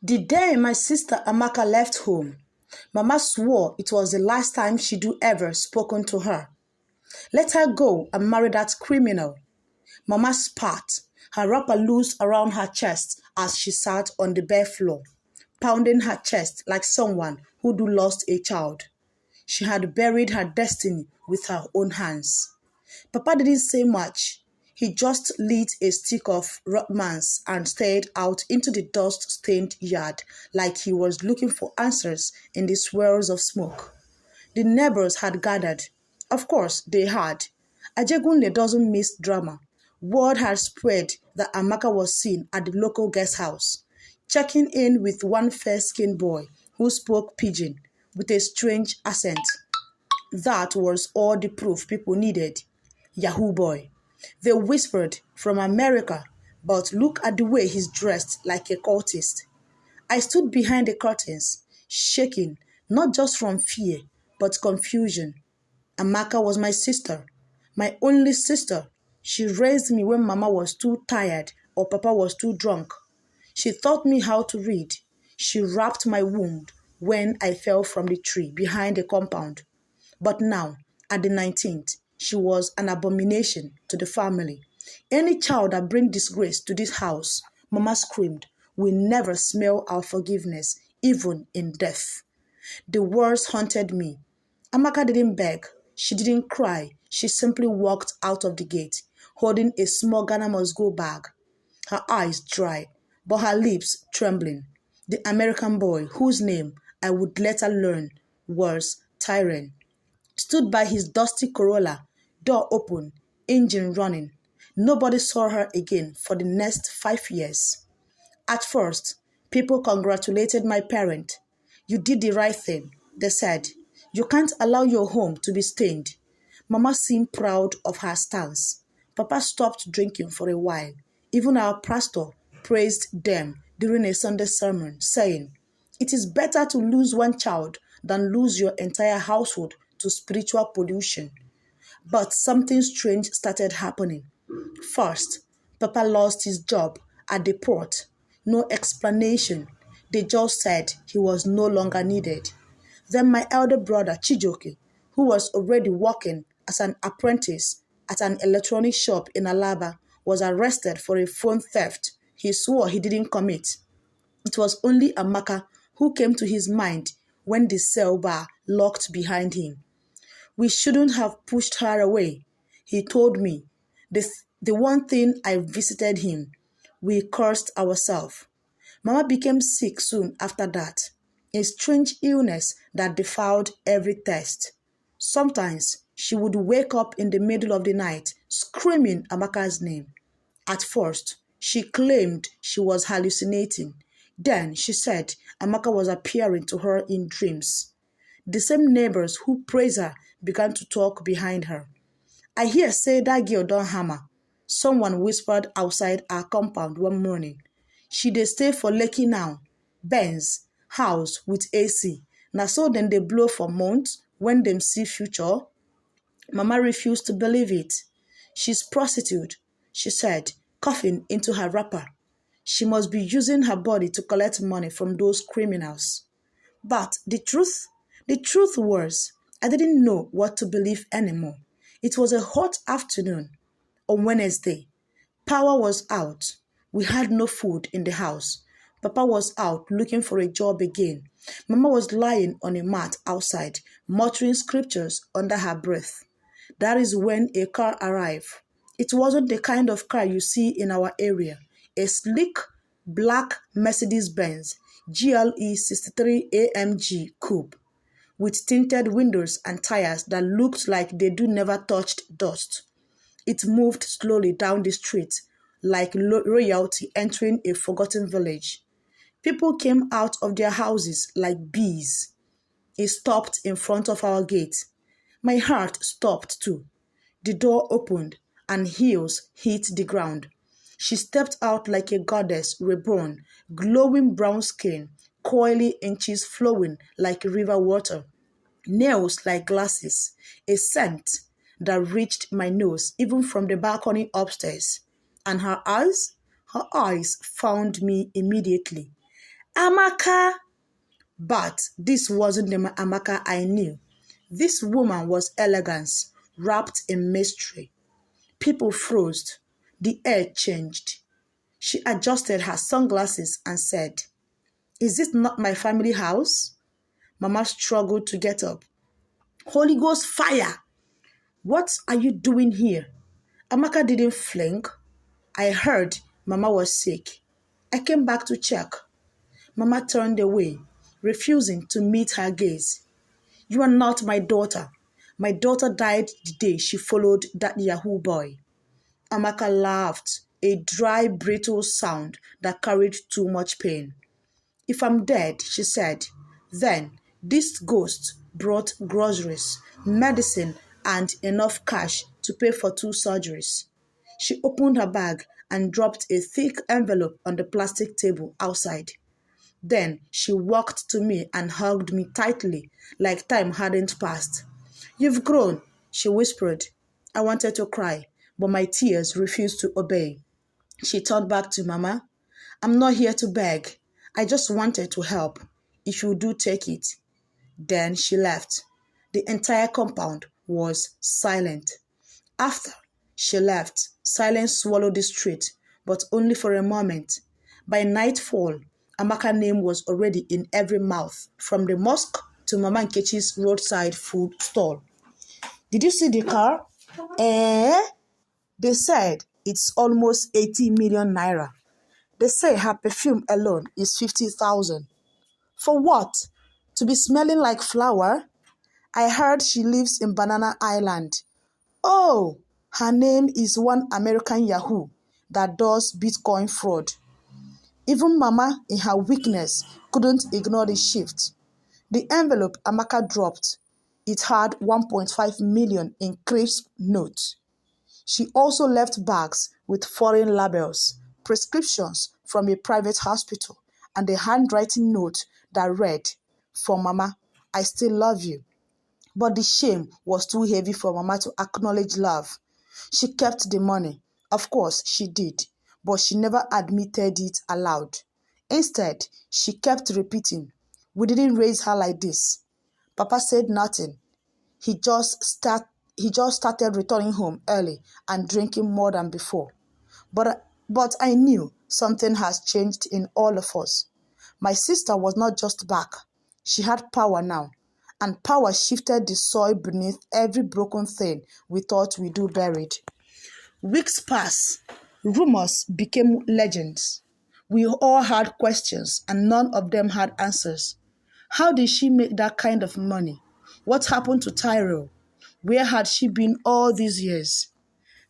The day my sister Amaka left home, Mama swore it was the last time she'd ever spoken to her. Let her go and marry that criminal. Mama spat, her wrapper loose around her chest as she sat on the bare floor, pounding her chest like someone who'd lost a child. She had buried her destiny with her own hands. Papa didn't say much. He just lit a stick of romance and stared out into the dust-stained yard like he was looking for answers in the swirls of smoke. The neighbors had gathered. Of course, they had. Ajegunle doesn't miss drama. Word had spread that Amaka was seen at the local guest house, checking in with one fair-skinned boy who spoke pidgin with a strange accent. That was all the proof people needed. Yahoo boy. They whispered, from America, but look at the way he's dressed like a cultist. I stood behind the curtains, shaking, not just from fear, but confusion. Amaka was my sister, my only sister. She raised me when Mama was too tired or Papa was too drunk. She taught me how to read. She wrapped my wound when I fell from the tree behind the compound. But now, at the 19th, she was an abomination to the family. Any child that brings disgrace to this house, Mama screamed, will never smell our forgiveness, even in death. The words haunted me. Amaka didn't beg. She didn't cry. She simply walked out of the gate, holding a small Ghana must go bag. Her eyes dry, but her lips trembling. The American boy, whose name I would later learn was Tyrone, stood by his dusty Corolla, door open, engine running. Nobody saw her again for the next 5 years. At first, people congratulated my parent. You did the right thing, they said. You can't allow your home to be stained. Mama seemed proud of her stance. Papa stopped drinking for a while. Even our pastor praised them during a Sunday sermon, saying, "It is better to lose one child than lose your entire household to spiritual pollution." But something strange started happening. First, Papa lost his job at the port. No explanation. They just said he was no longer needed. Then my elder brother, Chijoke, who was already working as an apprentice at an electronics shop in Alaba, was arrested for a phone theft he swore he didn't commit. It was only Amaka who came to his mind when the cell bar locked behind him. We shouldn't have pushed her away, he told me. The one thing I visited him, we cursed ourselves. Mama became sick soon after that, a strange illness that defied every test. Sometimes she would wake up in the middle of the night screaming Amaka's name. At first, she claimed she was hallucinating. Then she said Amaka was appearing to her in dreams. The same neighbors who praised her began to talk behind her. "I hear say that girl don hammer," someone whispered outside our compound one morning. "She dey stay for Lekki now. Benz, house with AC. Na so dem dey blow for months when dem see future." Mama refused to believe it. "She's prostitute," she said, coughing into her wrapper. "She must be using her body to collect money from those criminals." But the truth was, I didn't know what to believe anymore. It was a hot afternoon on Wednesday. Power was out. We had no food in the house. Papa was out looking for a job again. Mama was lying on a mat outside, muttering scriptures under her breath. That is when a car arrived. It wasn't the kind of car you see in our area. A sleek, black Mercedes-Benz GLE 63 AMG Coupe with tinted windows and tires that looked like they never touched dust. It moved slowly down the street like royalty entering a forgotten village. People came out of their houses like bees. It stopped in front of our gate. My heart stopped too. The door opened and heels hit the ground. She stepped out like a goddess reborn, glowing brown skin, coily inches flowing like river water, nails like glasses, a scent that reached my nose even from the balcony upstairs. And her eyes found me immediately. Amaka! But this wasn't the Amaka I knew. This woman was elegance, wrapped in mystery. People froze. The air changed. She adjusted her sunglasses and said, "Is this not my family house?" Mama struggled to get up. "Holy Ghost fire! What are you doing here?" Amaka didn't flink. "I heard Mama was sick. I came back to check." Mama turned away, refusing to meet her gaze. "You are not my daughter. My daughter died the day she followed that Yahoo boy." Amaka laughed, a dry, brittle sound that carried too much pain. "If I'm dead," she said, "then this ghost brought groceries, medicine, and enough cash to pay for 2 surgeries." She opened her bag and dropped a thick envelope on the plastic table outside. Then she walked to me and hugged me tightly, like time hadn't passed. "You've grown," she whispered. I wanted to cry, but my tears refused to obey. She turned back to Mama. "I'm not here to beg. I just wanted to help. If you do, take it." Then she left. The entire compound was silent. After she left, silence swallowed the street, but only for a moment. By nightfall, Amaka's name was already in every mouth, from the mosque to Mama Nkechi's roadside food stall. "Did you see the car?" Eh? They said it's almost 80 million naira. They say her perfume alone is 50,000. For what? To be smelling like flower? I heard she lives in Banana Island. Oh, her name is one American Yahoo that does Bitcoin fraud. Even Mama, in her weakness, couldn't ignore the shift. The envelope Amaka dropped, it had 1.5 million in crisp notes. She also left bags with foreign labels, prescriptions from a private hospital, and a handwritten note that read, "For Mama, I still love you." But the shame was too heavy for Mama to acknowledge love. She kept the money. Of course, she did, but she never admitted it aloud. Instead, she kept repeating, "We didn't raise her like this." Papa said nothing. He just start he just started returning home early and drinking more than before. But I knew something has changed in all of us. My sister was not just back. She had power now. And power shifted the soil beneath every broken thing we thought we do buried. Weeks passed. Rumors became legends. We all had questions and none of them had answers. How did she make that kind of money? What happened to Tyrell? Where had she been all these years?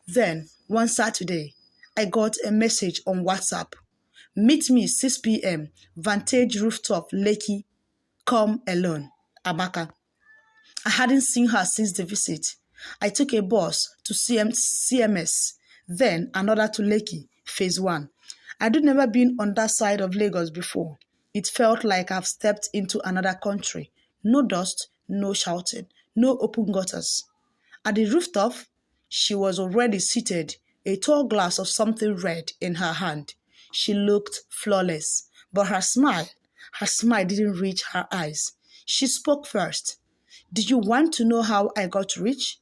Then, one Saturday, I got a message on WhatsApp. "Meet me 6 p.m. Vantage Rooftop, Lekki. Come alone. Amaka." I hadn't seen her since the visit. I took a bus to CMS, then another to Lekki, Phase 1. I'd never been on that side of Lagos before. It felt like I've stepped into another country. No dust, no shouting, no open gutters. At the rooftop, she was already seated, a tall glass of something red in her hand. She looked flawless, but her smile didn't reach her eyes. She spoke first. "Did you want to know how I got rich?"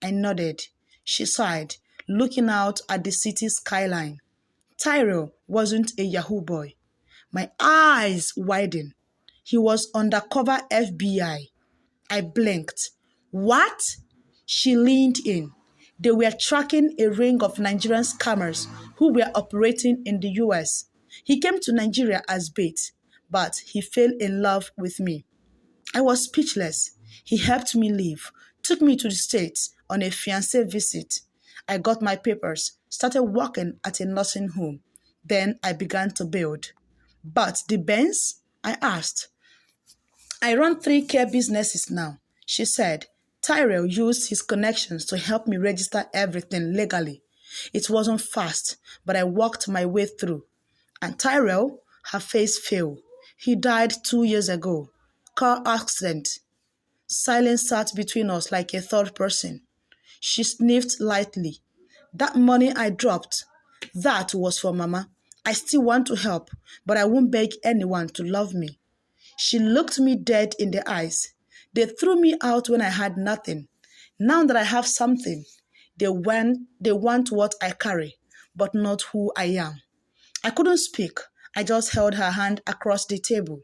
I nodded. She sighed, looking out at the city skyline. Tyrell wasn't a Yahoo boy. My eyes widened. He was undercover FBI. I blinked. "What?" She leaned in. They were tracking a ring of Nigerian scammers who were operating in the US. He came to Nigeria as bait, but he fell in love with me. I was speechless. He helped me leave, took me to the States on a fiancé visit. I got my papers, started working at a nursing home. Then I began to build. "But the Benz?" I asked. "I run 3 care businesses now," she said. "Tyrell used his connections to help me register everything legally. It wasn't fast, but I worked my way through. And Tyrell," her face fell. "He died 2 years ago. Car accident." Silence sat between us like a third person. She sniffed lightly. "That money I dropped, that was for Mama. I still want to help, but I won't beg anyone to love me. She looked me dead in the eyes. They threw me out when I had nothing. Now that I have something, they want what I carry, but not who I am. I couldn't speak. I just held her hand across the table.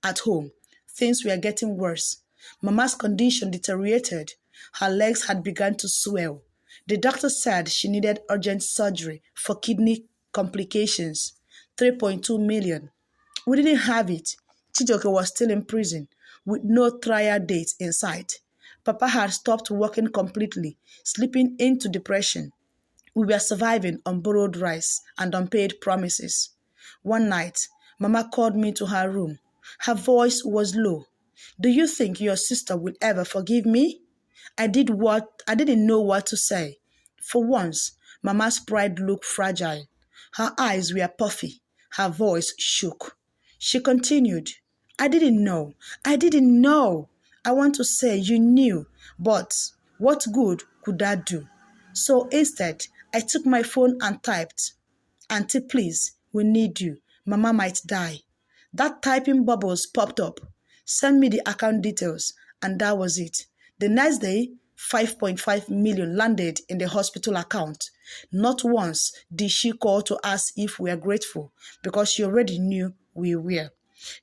At home, things were getting worse. Mama's condition deteriorated. Her legs had begun to swell. The doctor said she needed urgent surgery for kidney complications. 3.2 million. We didn't have it. Chijoke was still in prison with no trial date in sight. Papa had stopped working completely, slipping into depression. We were surviving on borrowed rice and unpaid promises. One night, Mama called me to her room. Her voice was low. Do you think your sister will ever forgive me? I didn't know what to say. For once, Mama's pride looked fragile. Her eyes were puffy. Her voice shook. She continued, I didn't know. I didn't know. I want to say you knew, but what good could that do? So instead, I took my phone and typed, Auntie, please, we need you. Mama might die. That typing bubbles popped up. Send me the account details, and that was it. The next day, 5.5 million landed in the hospital account. Not once did she call to ask if we are grateful, because she already knew we were.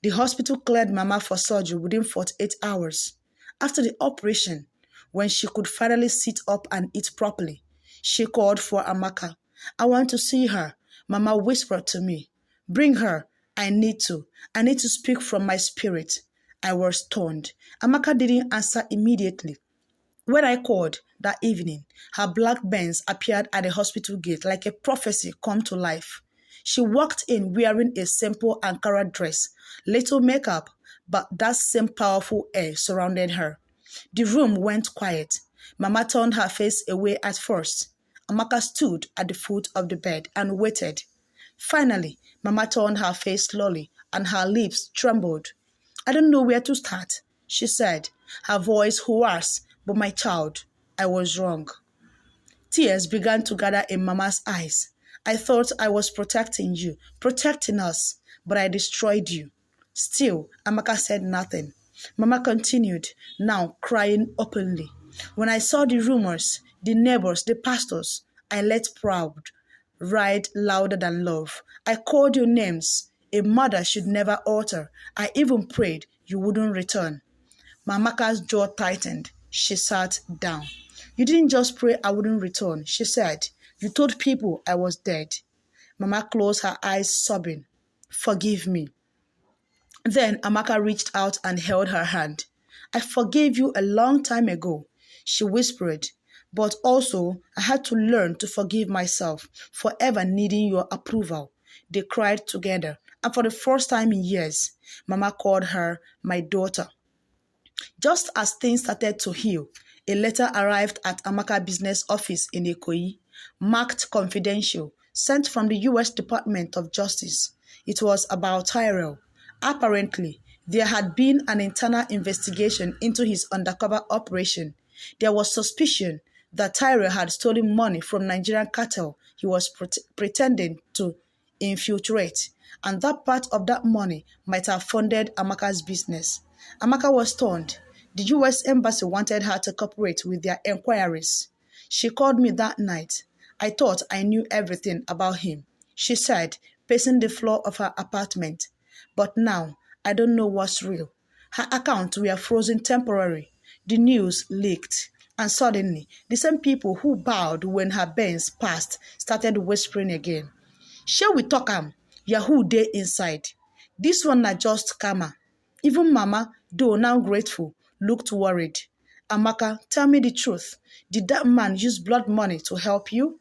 The hospital cleared Mama for surgery within 48 hours. After the operation, when she could finally sit up and eat properly, she called for Amaka. I want to see her. Mama whispered to me, bring her. I need to. I need to speak from my spirit. I was stunned. Amaka didn't answer immediately. When I called that evening, her black Benz appeared at the hospital gate like a prophecy come to life. She walked in wearing a simple Ankara dress, little makeup, but that same powerful air surrounded her. The room went quiet. Mama turned her face away at first. Amaka stood at the foot of the bed and waited. Finally, Mama turned her face slowly and her lips trembled. I don't know where to start, she said, her voice hoarse, but my child, I was wrong. Tears began to gather in Mama's eyes. I thought I was protecting you, protecting us, but I destroyed you. Still, Amaka said nothing. Mama continued, now crying openly. When I saw the rumors, the neighbors, the pastors, I let pride ride louder than love. I called your names. A mother should never alter. I even prayed you wouldn't return. Mamaka's jaw tightened. She sat down. You didn't just pray I wouldn't return, she said. You told people I was dead. Mama closed her eyes, sobbing. Forgive me. Then Amaka reached out and held her hand. I forgave you a long time ago, she whispered. But also, I had to learn to forgive myself for ever needing your approval. They cried together, and for the first time in years, Mama called her my daughter. Just as things started to heal, a letter arrived at Amaka's business office in Ikoyi, marked confidential, sent from the U.S. Department of Justice. It was about Tyrell. Apparently, there had been an internal investigation into his undercover operation. There was suspicion that Tyrell had stolen money from Nigerian cartel he was pretending to infiltrate, and that part of that money might have funded Amaka's business. Amaka was stunned. The U.S. Embassy wanted her to cooperate with their inquiries. She called me that night. I thought I knew everything about him, she said, pacing the floor of her apartment. But now, I don't know what's real. Her accounts were frozen temporarily. The news leaked. And suddenly, the same people who bowed when her Benz passed started whispering again. Shall we talk am? Yahoo dey inside. This one na just karma. Even Mama, though now grateful, looked worried. Amaka, tell me the truth. Did that man use blood money to help you?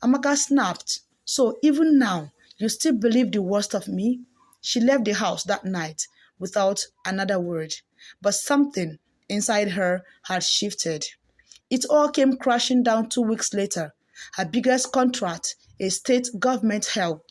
Amaka snapped. So even now, you still believe the worst of me? She left the house that night without another word. But something inside her had shifted. It all came crashing down 2 weeks later. Her biggest contract, a state government-held